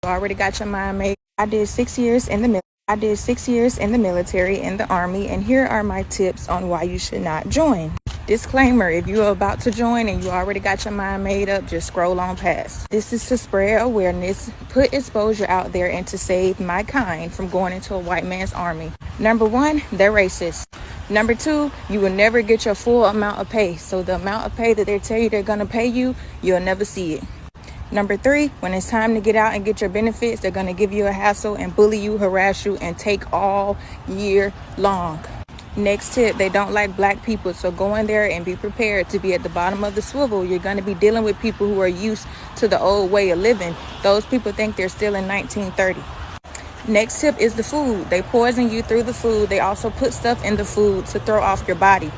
already got your mind made. I did 6 years in the military. I did 6 years in the military, in the Army, and here are my tips on why you should not join. Disclaimer, if you are about to join and you already got your mind made up, just scroll on past. This is to spread awareness, put exposure out there, and to save my kind from going into a white man's army. Number one, they're racist. Number two, you will never get your full amount of pay. So the amount of pay that they tell you they're going to pay you, you'll never see it. Number three, when it's time to get out and get your benefits, they're going to give you a hassle and bully you, harass you, and take all year long. Next tip, they don't like black people, so go in there and be prepared to be at the bottom of the swivel. You're going to be dealing with people who are used to the old way of living. Those people think they're still in 1930. Next tip is the food. They poison you through the food. They also put stuff in the food to throw off your body.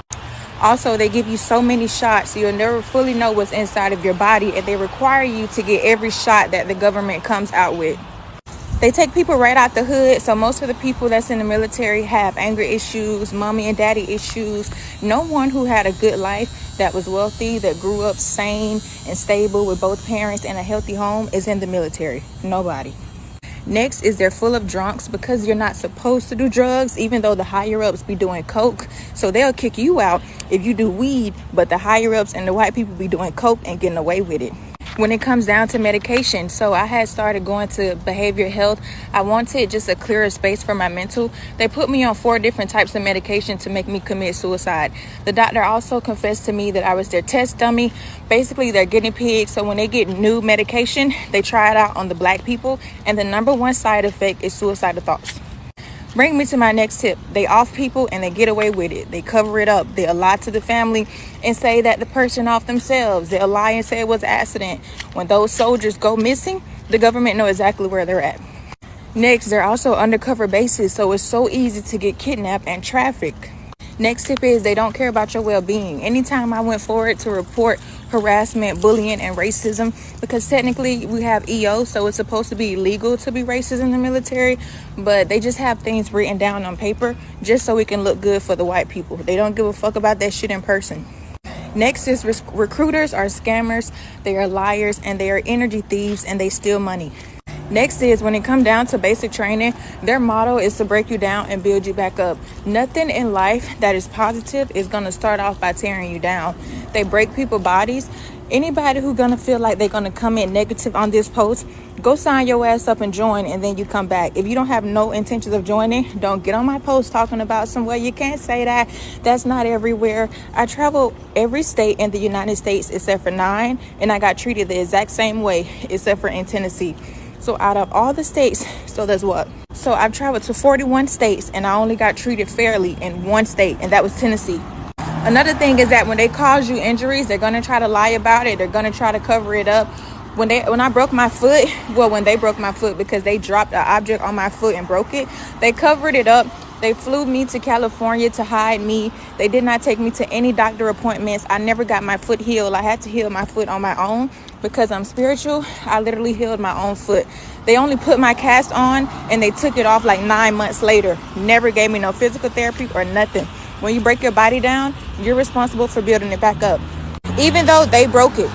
Also, they give you so many shots, so you'll never fully know what's inside of your body, and they require you to get every shot that the government comes out with. They take people right out the hood, so most of the people that's in the military have anger issues, mommy and daddy issues. No one who had a good life, that was wealthy, that grew up sane and stable with both parents and a healthy home is in the military. Nobody. Next is they're full of drunks because you're not supposed to do drugs, even though the higher ups be doing coke. So they'll kick you out if you do weed, but the higher ups and the white people be doing coke and getting away with it. When it comes down to medication, so I had started going to behavioral health. I wanted just a clearer space for my mental. They put me on 4 different types of medication to make me commit suicide. The doctor also confessed to me that I was their test dummy. Basically, they're guinea pigs. So when they get new medication, they try it out on the black people. And the number one side effect is suicidal thoughts. Bring me to my next tip. They off people and they get away with it. They cover it up. They'll lie to the family and say that the person off themselves. They'll lie and say it was an accident. When those soldiers go missing, the government know exactly where they're at. Next, they're also undercover bases, so it's so easy to get kidnapped and trafficked. Next tip is they don't care about your well-being. Anytime I went forward to report harassment, bullying, and racism, because technically we have EO, so it's supposed to be illegal to be racist in the military, but they just have things written down on paper just so we can look good for the white people. They don't give a fuck about that shit in person. Next is recruiters are scammers, they are liars, and they are energy thieves, and they steal money. Next is when it comes down to basic training, their motto is to break you down and build you back up. Nothing in life that is positive is going to start off by tearing you down. They break people's bodies. Anybody who's going to feel like they're going to come in negative on this post, go sign your ass up and join, and then you come back. If you don't have no intentions of joining, don't get on my post talking about somewhere. You can't say that. That's not everywhere. I travel every state in the United States except for 9, and I got treated the exact same way except for in Tennessee. So out of all the states, so that's what? So I've traveled to 41 states and I only got treated fairly in 1 state, and that was Tennessee. Another thing is that when they cause you injuries, they're going to try to lie about it. They're going to try to cover it up. When I broke my foot, when they broke my foot because they dropped an object on my foot and broke it, they covered it up. They flew me to California to hide me. They did not take me to any doctor appointments. I never got my foot healed. I had to heal my foot on my own because I'm spiritual. I literally healed my own foot. They only put my cast on and they took it off like 9 months later. Never gave me no physical therapy or nothing. When you break your body down, you're responsible for building it back up, even though they broke it.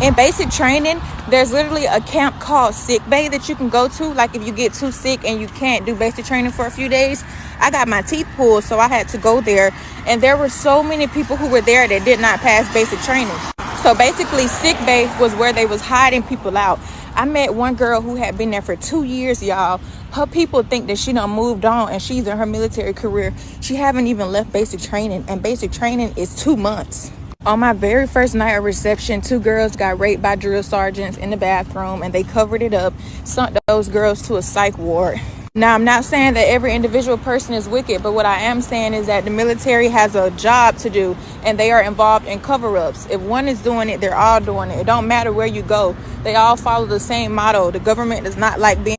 In basic training, there's literally a camp called sick bay that you can go to. Like if you get too sick and you can't do basic training for a few days, I got my teeth pulled, so I had to go there. And there were so many people who were there that did not pass basic training. So basically, sick bay was where they was hiding people out. I met one girl who had been there for 2 years, y'all. Her people think that she done moved on and she's in her military career. She haven't even left basic training, and basic training is 2 months. On my very first night of reception, 2 girls got raped by drill sergeants in the bathroom, and they covered it up, sent those girls to a psych ward. Now, I'm not saying that every individual person is wicked, but what I am saying is that the military has a job to do, and they are involved in cover-ups. If one is doing it, they're all doing it. It don't matter where you go. They all follow the same motto. The government does not like being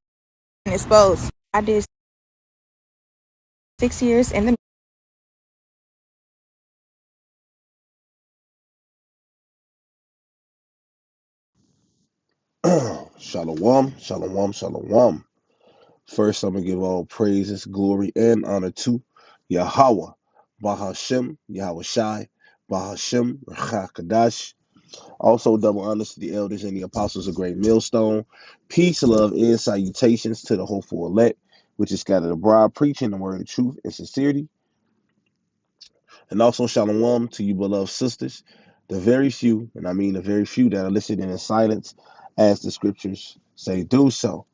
exposed. I did 6 years in the Shalom, shalom, shalom. First, I'm going to give all praises, glory, and honor to Yahweh, Bahashem, Yahweh Shai, Bahashem, Rachakadash. Also, double honors to the elders and the apostles of Great Millstone. Peace, love, and salutations to the hopeful elect, which is scattered abroad, preaching the word of truth and sincerity. And also, shalom to you, beloved sisters, the very few, and I mean the very few that are listening in silence, as the scriptures say, do so.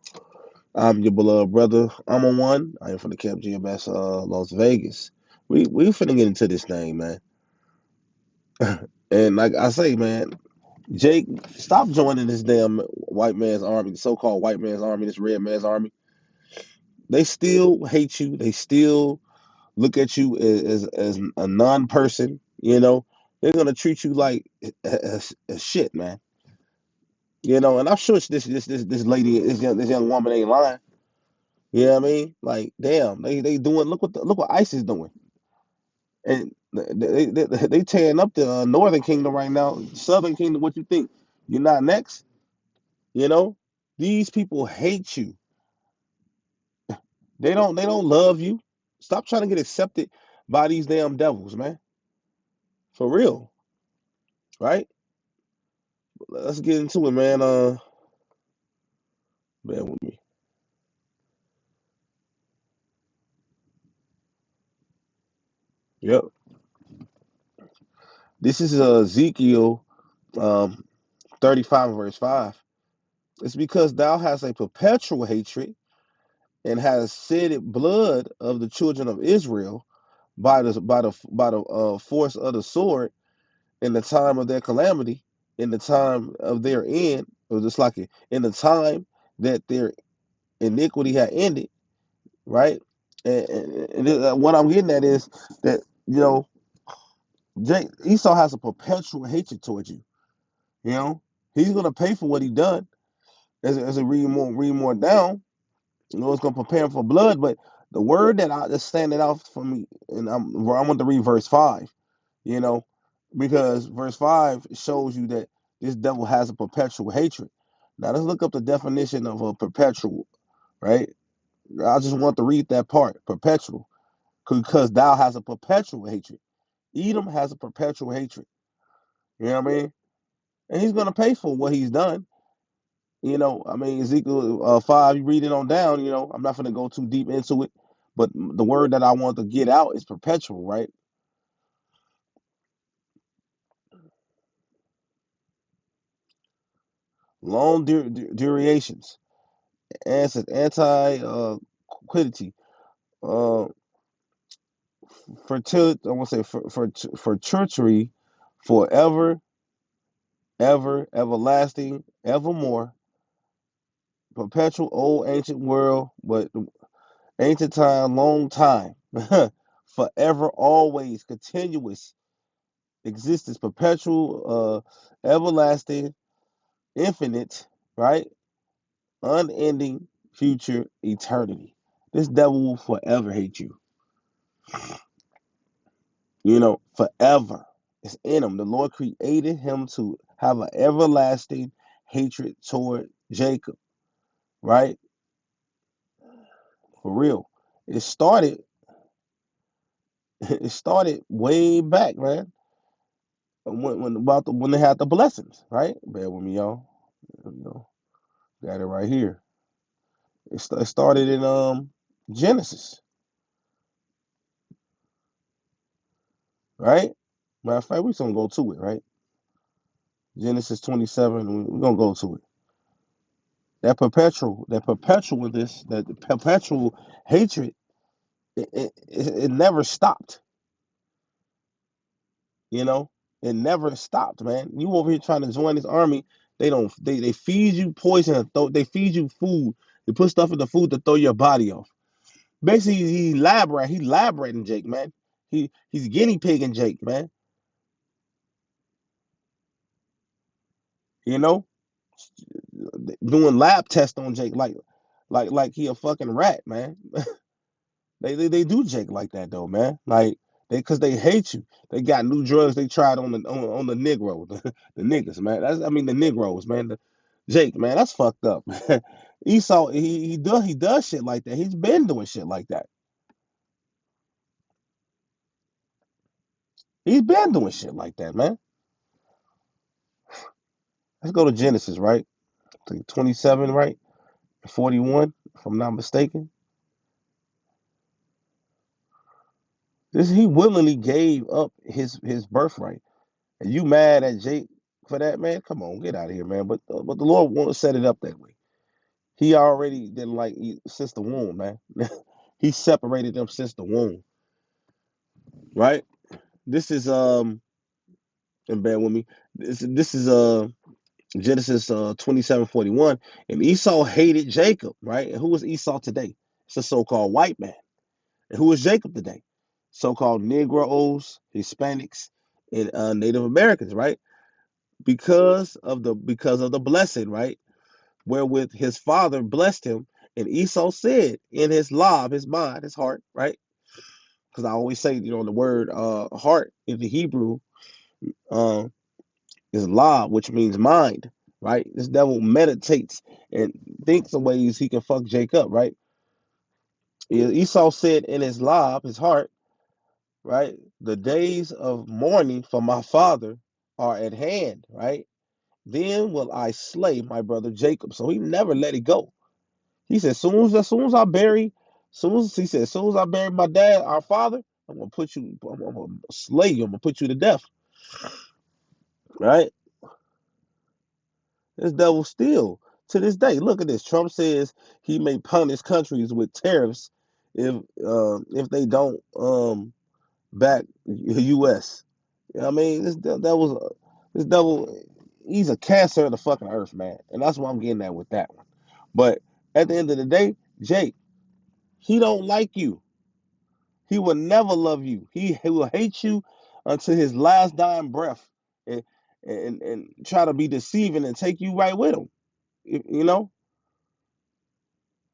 I'm your beloved brother. I'm on one. I am from the Camp GMS, Las Vegas. We finna get into this thing, man. And like I say, man, Jake, stop joining this damn white man's army, the so-called white man's army, this red man's army. They still hate you. They still look at you as a non-person. You know, they're gonna treat you like a shit, man. You know, and I'm sure this lady, this young woman ain't lying. You know what I mean? Like, damn, they doing look what ICE is doing, and they tearing up the Northern Kingdom right now. Southern Kingdom, what you think? You're not next. You know, these people hate you. They don't love you. Stop trying to get accepted by these damn devils, man. For real, right? Let's get into it, man. Bear with me. Yep. This is Ezekiel 35 verse 5. It's because thou hast a perpetual hatred and has shedded blood of the children of Israel by the force of the sword in the time of their calamity, in the time of their end, or just like it, in the time that their iniquity had ended, right? And what I'm getting at is that Esau has a perpetual hatred towards you. You know, he's gonna pay for what he done. As I read more down, it's gonna prepare him for blood. But the word that's standing out for me, and I want to read verse 5. You know, because verse 5 shows you that this devil has a perpetual hatred. Now let's look up the definition of a perpetual, right? I just want to read that part, perpetual, because thou has a perpetual hatred. Edom has a perpetual hatred. You know what I mean? And he's gonna pay for what he's done. I mean, Ezekiel 5, you read it on down. I'm not gonna go too deep into it, but the word that I want to get out is perpetual, right? Long durations, anti quiddity, uh, fertility. I want to say for treachery, forever, ever, everlasting, evermore, perpetual, old, ancient world, but ancient time, long time, forever, always, continuous existence, perpetual, everlasting, infinite, right? Unending, future, eternity. This devil will forever hate you. Forever. It's in him. The Lord created him to have an everlasting hatred toward Jacob, right? For real. It started. It started way back, man. When they had the blessings, right? Bear with me, y'all. You know, got it right here. It started in Genesis, right? Matter of fact, we're gonna go to it, right? Genesis 27. We're gonna go to it. That perpetual hatred, it never stopped. You know, it never stopped, man. You over here trying to join this army. They don't. They feed you poison. They feed you food. They put stuff in the food to throw your body off. Basically, he elaborate. He elaborating Jake, man. He's guinea pigging Jake, man. You know, doing lab tests on Jake, like he a fucking rat, man. They do Jake like that though, man. Like because they hate you. They got new drugs they tried on the Negro, the niggas, man. The Negroes, man. Jake, man, that's fucked up. Esau, he does shit like that. He's been doing shit like that. He's been doing shit like that, man. Let's go to Genesis, right? I think 27, right? 41, if I'm not mistaken. This he willingly gave up his birthright. And you mad at Jake for that, man? Come on, get out of here, man. But the Lord won't set it up that way. He already didn't like since the womb, man. He separated them since the womb, right? This is and bear with me. This is Genesis 27:41. And Esau hated Jacob, right? And who is Esau today? It's a so-called white man. And who is Jacob today? So-called Negroes, Hispanics, and Native Americans, right? Because of the blessing, right? Wherewith his father blessed him. And Esau said in his lob, his mind, his heart, right? Because I always say, the word heart in the Hebrew uh, is lob, which means mind, right? This devil meditates and thinks of ways he can fuck Jake up, right? Esau said in his lob, his heart, right? The days of mourning for my father are at hand, right? Then will I slay my brother Jacob. So he never let it go. He said, as soon as I bury, as soon as I bury my dad, our father, I'm gonna slay you, I'm gonna put you to death. Right? This devil still to this day. Look at this. Trump says he may punish countries with tariffs if they don't back the US. You know what I mean? This devil, he's a cancer of the fucking earth, man. And that's what I'm getting at with that one. But at the end of the day, Jake, he don't like you. He will never love you. He will hate you until his last dying breath, and and try to be deceiving and take you right with him. You know,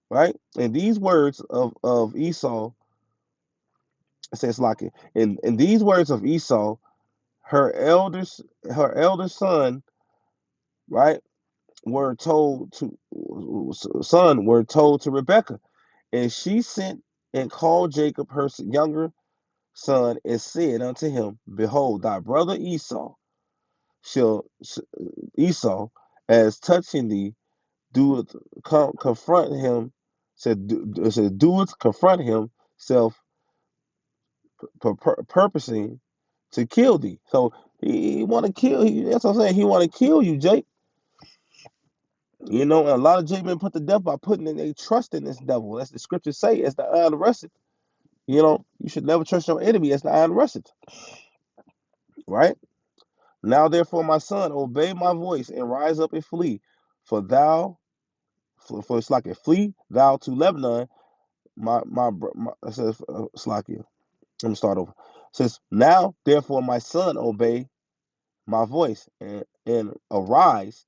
right? And these words of Esau, it says like it. In these words of Esau, her elders, her elder son, right, were told to Rebekah, and she sent and called Jacob her younger son and said unto him, Behold, thy brother shall Esau, as touching thee, doeth confront him, said doeth confront him, self purposing to kill thee. So he want to kill. That's what I'm saying. He want to kill you, Jake. A lot of Jake men put to death by putting in their trust in this devil. That's the scriptures say. As the iron rusted. You should never trust your enemy as the iron rusted. Right? Now, therefore, my son, obey my voice and rise up and flee. For thou, for it's like a flee thou to Lebanon. My it says, Slakia. Let me start over. It says, now, therefore, my son, obey my voice and arise,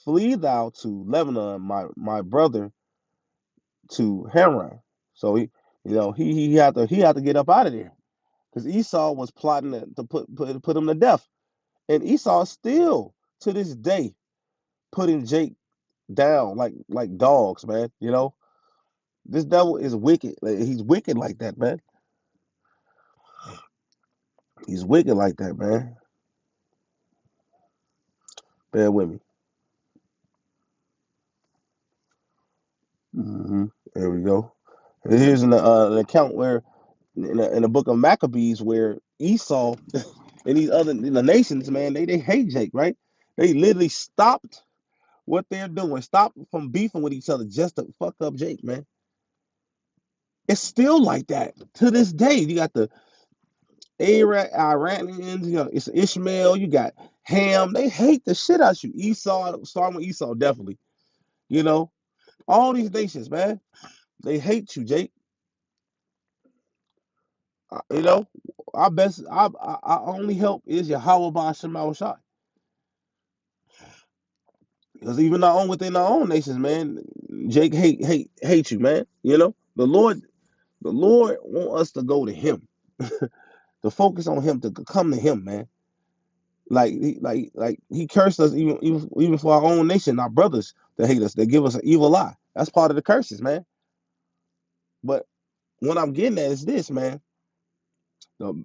flee thou to Lebanon, my brother, to Haran. So he had to get up out of there because Esau was plotting to put him to death, and Esau still to this day putting Jake down like dogs, man. This devil is wicked. Like, he's wicked like that, man. He's wicked like that, man. Bear with me. hmm There we go. Here's an account where in the book of Maccabees where Esau and these other nations, man, they hate Jake, right? They literally stopped what they're doing, stopped from beefing with each other just to fuck up Jake, man. It's still like that to this day. You got the Iranians, it's Ishmael, you got Ham. They hate the shit out you. Esau, starting with Esau, definitely. You know, all these nations, man, they hate you, Jake. You know, our only help is Yahweh by Shema Shai. Because even within our own nations, man, Jake hate you, man. The Lord want us to go to Him, to focus on Him, to come to Him, man. Like He cursed us even for our own nation, our brothers that hate us, that give us an evil eye. That's part of the curses, man. But what I'm getting at is this, man. The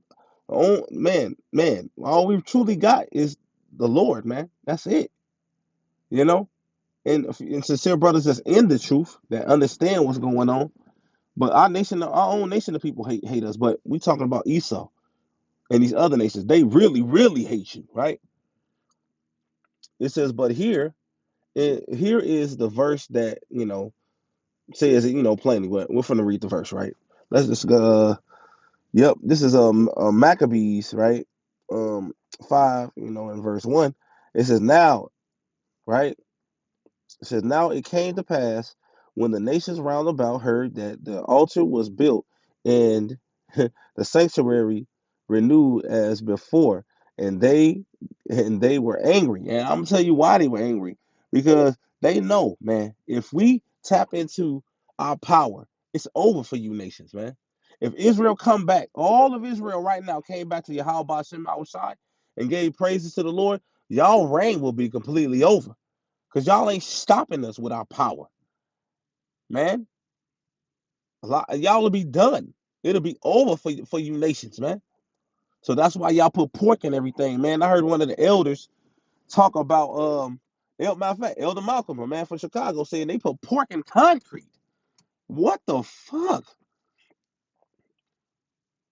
man, all we've truly got is the Lord, man. That's it. you know, and sincere brothers that's in the truth that understand what's going on. But our nation, our own nation of people hate us. But we talking about Esau and these other nations. They really, really hate you, right? It says, but here is the verse that says it, plainly. We're going to read the verse, right? Let's just go. Yep, this is Maccabees, right? 5, in verse 1. It says now, right? It says, now it came to pass when the nations round about heard that the altar was built and the sanctuary renewed as before, and they were angry. And I'm gonna tell you why they were angry. Because they know, man, if we tap into our power, it's over for you nations, man. If Israel come back, all of Israel right now came back to Yahweh Shem Shai and gave praises to the Lord, y'all reign will be completely over. Because y'all ain't stopping us with our power, man. Y'all will be done. It'll be over for you nations, man. So that's why y'all put pork in everything, man. I heard one of the elders talk about matter of fact, Elder Malcolm, a man from Chicago, saying they put pork in concrete. What the fuck?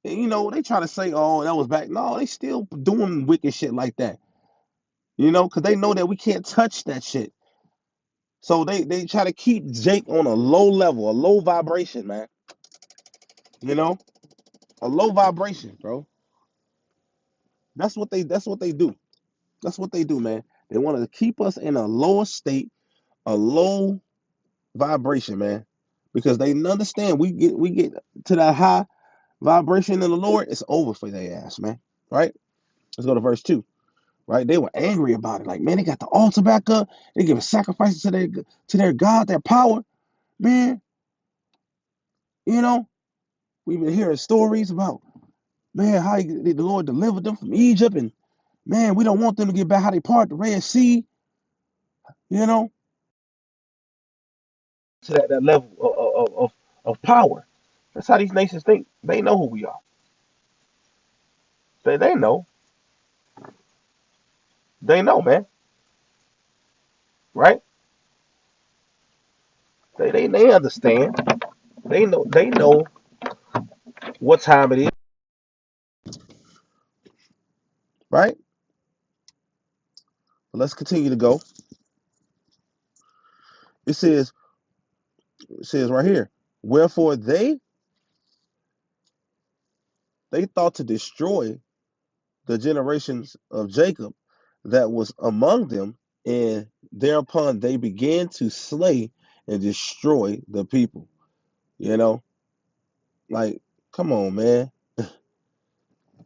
And, they try to say, oh, that was back. No, they still doing wicked shit like that. Because they know that we can't touch that shit. So they try to keep Jake on a low level, a low vibration, man. You know, a low vibration, bro. That's what they do. That's what they do, man. They want to keep us in a lower state, a low vibration, man. Because they understand we get to that high vibration in the Lord, it's over for their ass, man. Right? Let's go to verse 2. Right? They were angry about it. Like, man, they got the altar back up. They giving sacrifices to their God, their power. Man, you know, we've been hearing stories about, man, how the Lord delivered them from Egypt, and man, we don't want them to get back how they part the Red Sea, you know, to that level of power. That's how these nations think. They know who we are. They know. They know, man. Right? They understand. They know what time it is. Right? But let's continue to go. It says right here. Wherefore they thought to destroy the generations of Jacob that was among them, and thereupon they began to slay and destroy the people. You know, like, come on, man.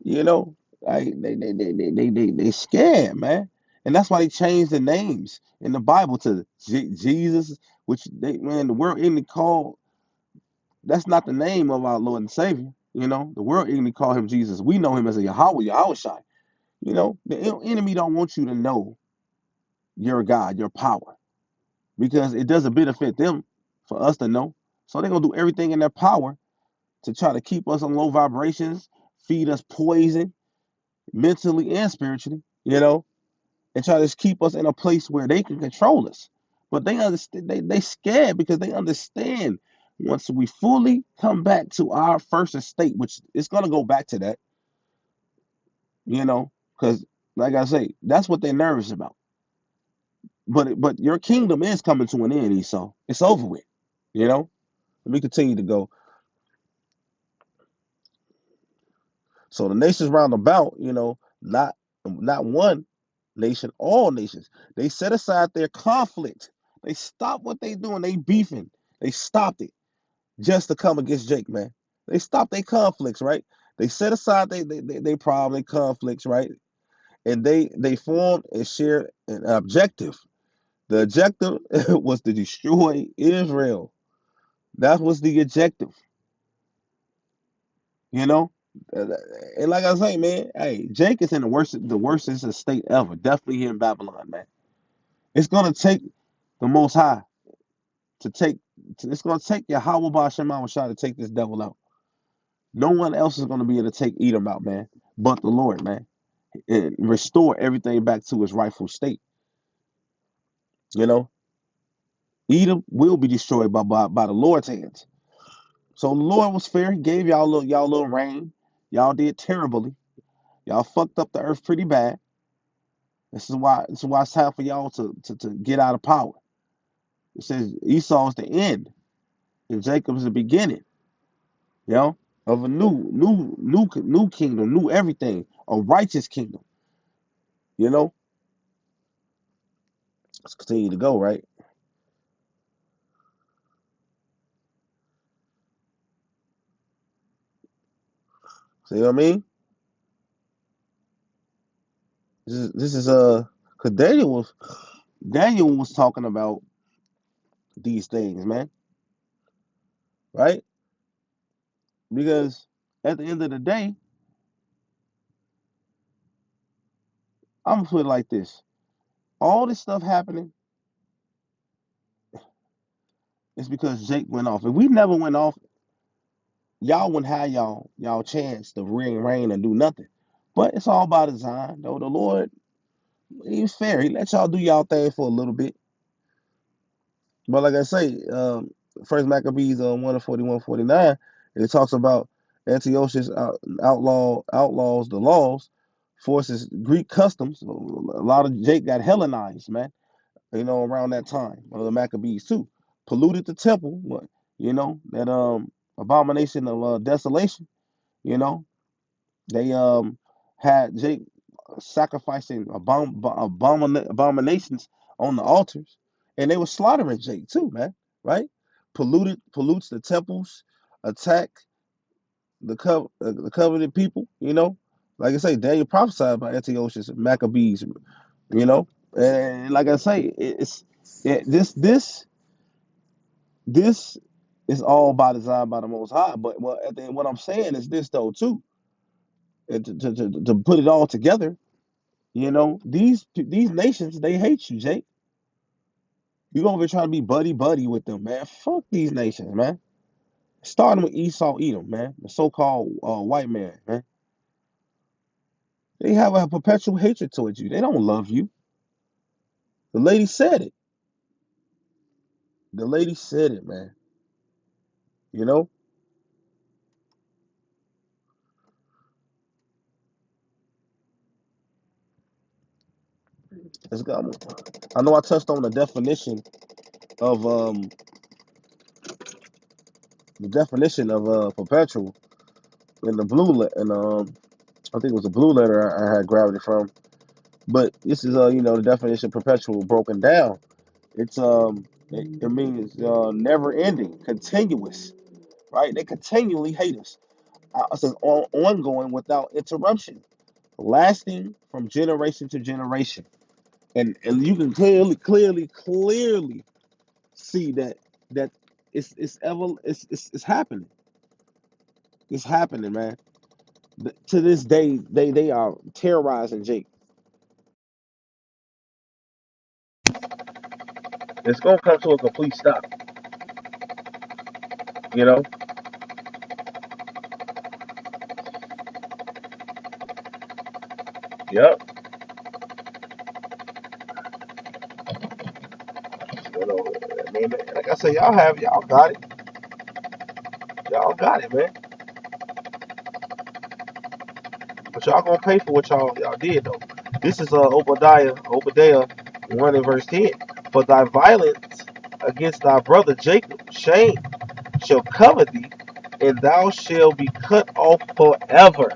You know, like they scared, man, and that's why they changed the names in the Bible to Jesus, which the world ignorantly call. That's not the name of our Lord and Savior. The world ignorantly call him Jesus. We know him as a Yahweh Shai. The enemy don't want you to know your God, your power, because it doesn't benefit them for us to know. So they're gonna do everything in their power to try to keep us on low vibrations, feed us poison mentally and spiritually, and try to keep us in a place where they can control us. But they understand they scared because they understand once we fully come back to our first estate, which it's gonna go back to that, because like I say, that's what they're nervous about. But your kingdom is coming to an end, Esau. It's over with. You know. Let me continue to go. So the nations round about, not one nation, all nations. They set aside their conflict. They stopped what they doing. They beefing. They stopped it just to come against Jake, man. They stopped their conflicts, right? They set aside they problem, their conflicts, right? And they formed and shared an objective. The objective was to destroy Israel. That was the objective, you know. And like I say, man, hey, Jake is in the worstest state ever. Definitely here in Babylon, man. It's gonna take the Most High to take. It's gonna take Yahweh Shema Shah to take this devil out. No one else is gonna be able to take Edom out, man, but the Lord, man, and restore everything back to its rightful state. You know, Edom will be destroyed by the Lord's hands. So the Lord was fair. He gave y'all little rain. Y'all did terribly. Y'all fucked up the earth pretty bad. This is why it's time for y'all to get out of power. It says Esau's the end and Jacob's the beginning, you know, of a new kingdom, new everything, a righteous kingdom, you know. Let's continue to go, right? See what I mean? This is because Daniel was talking about these things, man, right? Because at the end of the day, I'm gonna put it like this: all this stuff happening is because Jake went off. If we never went off, y'all wouldn't have y'all chance to reign and do nothing. But it's all by design, though. The Lord, He's fair. He let y'all do y'all thing for a little bit. But like I say, First Maccabees 1:41-49, it talks about Antiochus outlaws the laws, forces Greek customs. A lot of Jake got Hellenized, man. You know, around that time, one of the Maccabees too, polluted the temple. That abomination of desolation. You know, they had Jake sacrificing abominations on the altars, and they were slaughtering Jake too, man. Right? Pollutes the temples, attack the covenant people. You know, like I say, Daniel prophesied about Antiochus and Maccabees. You know, and like I say, this is all by design by the Most High. But what I'm saying is this though too, and to put it all together. You know, these nations, they hate you, Jake. You over here trying to be buddy buddy with them, man. Fuck these nations, man. Starting with Esau Edom, man, the so-called white man, man. They have a perpetual hatred towards you. They don't love you. The lady said it. The lady said it, man. You know, it's got. I know I touched on of the definition of perpetual in the and I think it was a blue letter I had grabbed it from. But this is the definition of perpetual broken down. It means never ending, continuous, right? They continually hate us. It says ongoing without interruption, lasting from generation to generation, and you can clearly see that it's happening. It's happening, man. To this day, they are terrorizing Jake. It's gonna come to a complete stop. You know. Yep. You know, I mean, like I said, y'all got it, man. But y'all gonna pay for what y'all did though. This is Obadiah 1 and verse 10. For thy violence against thy brother Jacob, shame shall cover thee, and thou shalt be cut off forever.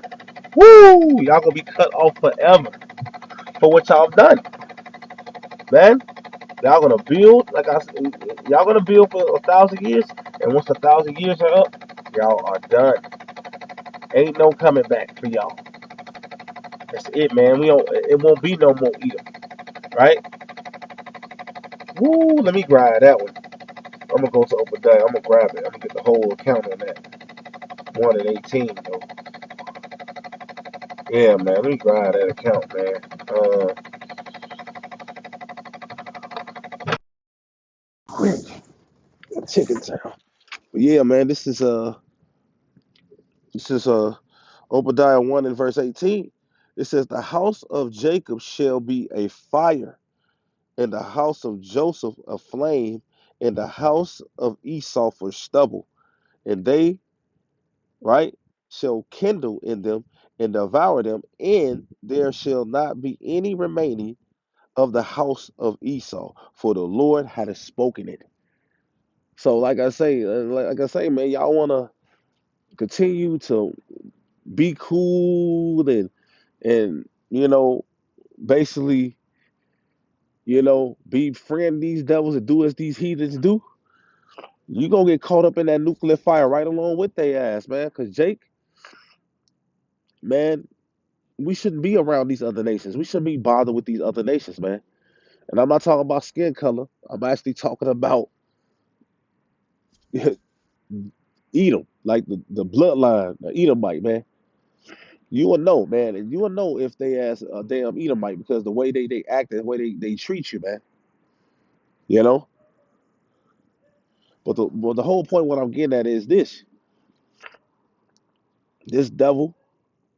Woo! Y'all gonna be cut off forever for what y'all done, man. Y'all gonna build y'all gonna build for 1,000 years, and once 1,000 years are up, y'all are done. Ain't no coming back for y'all. That's it, man. We don't. It won't be no more Edom, right? Woo! Let me grab that one. I'm gonna go to Obadiah. I'm gonna grab it. I'm gonna get the whole account on that. 1 and 18, though. Yeah, man. Let me grab that account, man. Quick, chicken town. But yeah, man. This is Obadiah 1 and verse 18. It says, "The house of Jacob shall be a fire, and the house of Joseph a flame, and the house of Esau for stubble. And they, right, shall kindle in them and devour them, and there shall not be any remaining of the house of Esau, for the Lord had spoken it. So, like I say, man, y'all want to continue to be cool and basically, be friend these devils and do as these heathens do. You gonna get caught up in that nuclear fire right along with their ass, man. Cause Jake, man, we shouldn't be around these other nations. We shouldn't be bothered with these other nations, man. And I'm not talking about skin color. I'm actually talking about Edom, like the bloodline, the Edomite, man. You will know, man, and you will know if they as a damn Edomite because the way they act, the way they treat you, man. You know. But the whole point, what I'm getting at is this: this devil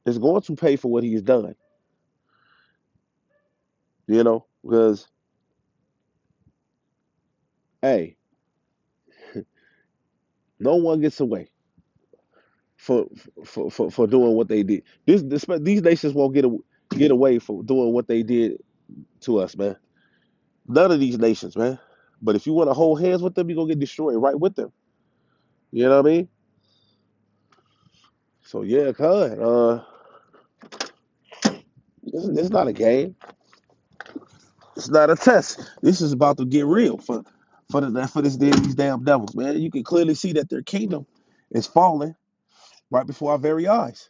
is going to pay for what he's done. Because hey, no one gets away for for doing what they did. These nations won't get away for doing what they did to us, man. None of these nations, man. But if you want to hold hands with them, you're gonna get destroyed right with them. You know what I mean? So yeah, cuz it's not a game. It's not a test. This is about to get real for these damn devils, man. You can clearly see that their kingdom is falling right before our very eyes,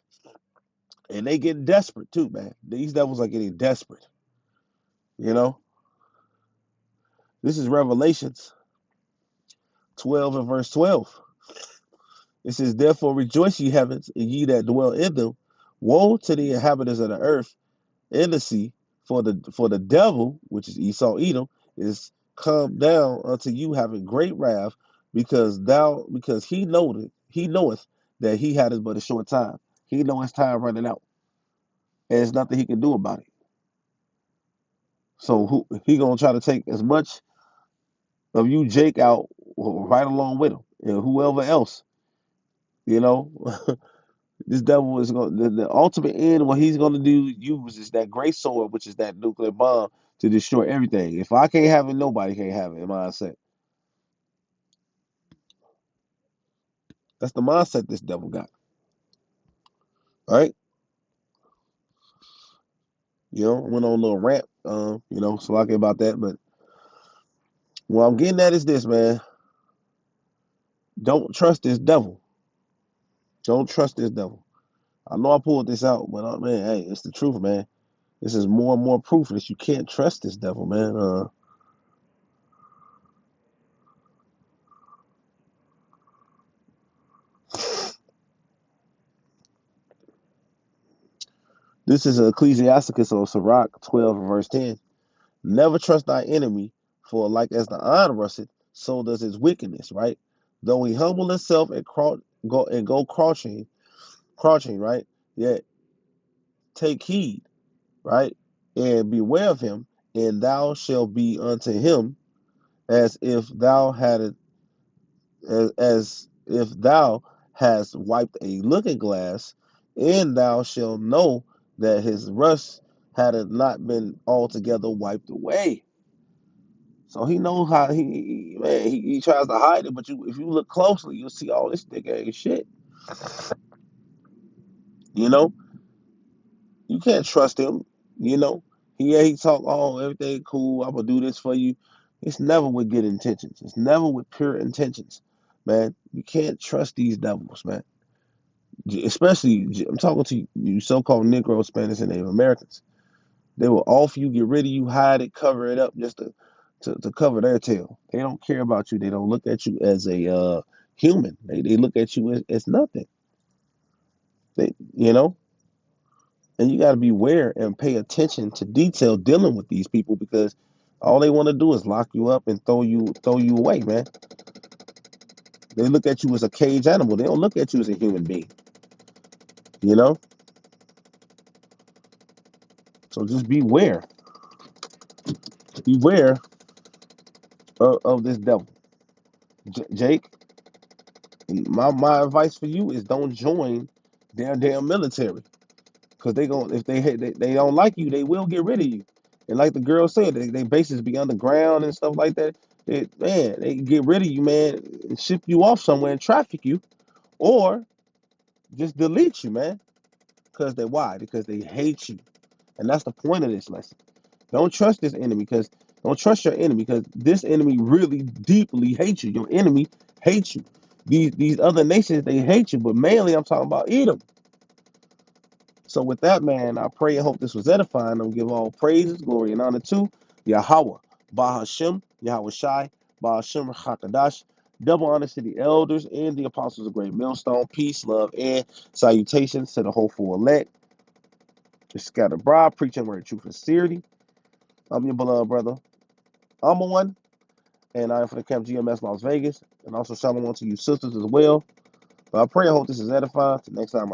and they getting desperate too, man. These devils are getting desperate. You know, this is Revelations 12 and verse 12. It says, "Therefore rejoice, ye heavens, and ye that dwell in them. Woe to the inhabitants of the earth and the sea, for the devil, which is Esau Edom, is come down unto you having great wrath, because he knoweth that he had but a short time. He know his time running out, and there's nothing he can do about it. So he gonna try to take as much of you, Jake, out right along with him, and whoever else, you know." This devil is going the ultimate end. What he's going to do use is that great sword, which is that nuclear bomb, to destroy everything. If I can't have it, nobody can have it. In mindset, that's the mindset this devil got. All right, I went on a little rant, so I get about that. But what I'm getting at is this, man. Don't trust this devil. Don't trust this devil. I know I pulled this out, but man, hey, it's the truth, man. This is more and more proof that you can't trust this devil, man. This is Ecclesiasticus or Sirach 12 verse 10. Never trust thy enemy, for like as the iron rusteth, so does his wickedness, right? Though he humble himself and go crouching, right? Yet take heed, right? And beware of him, and thou shalt be unto him as if thou had as if thou hast wiped a looking glass, and thou shalt know that his rust had not been altogether wiped away. So he knows how he tries to hide it, but if you look closely, you'll see all this nigga ain't shit. You know, you can't trust him. You know, he talk, oh, everything cool. I'm gonna do this for you. It's never with good intentions. It's never with pure intentions, man. You can't trust these devils, man. Especially, I'm talking to you so-called Negro, Spanish, and Native Americans. They will off you, get rid of you, hide it, cover it up, just to cover their tail. They don't care about you. They don't look at you as a human. They look at you as nothing. They, and you got to be aware and pay attention to detail dealing with these people because all they want to do is lock you up and throw you away, man. They look at you as a cage animal. They don't look at you as a human being. You know, so just beware. beware of this devil. Jake, my advice for you is don't join their damn military. Because they going if they don't like you, they will get rid of you. And like the girl said, they bases be underground and stuff like that. They get rid of you, man, and ship you off somewhere and traffic you, or just delete you, man. Because they why? Because they hate you, and that's the point of this lesson. Don't trust this enemy, because don't trust your enemy, because this enemy really deeply hates you. Your enemy hates you. These other nations, they hate you, but mainly I'm talking about Edom. So with that, man, I pray and hope this was edifying. I'll give all praises, glory, and honor to Yahweh, Bahashem, Yahweh Shai, Bahashem Hakadash. Double honors to the elders and the apostles of Great Millstone. Peace, love, and salutations to the hopeful elect. The scattered bride, preaching word, truth, and sincerity. I'm your beloved brother. I'm one, and I am for the Camp GMS Las Vegas. And also shalom to you sisters as well. But I pray and hope this is edifying. Till next time,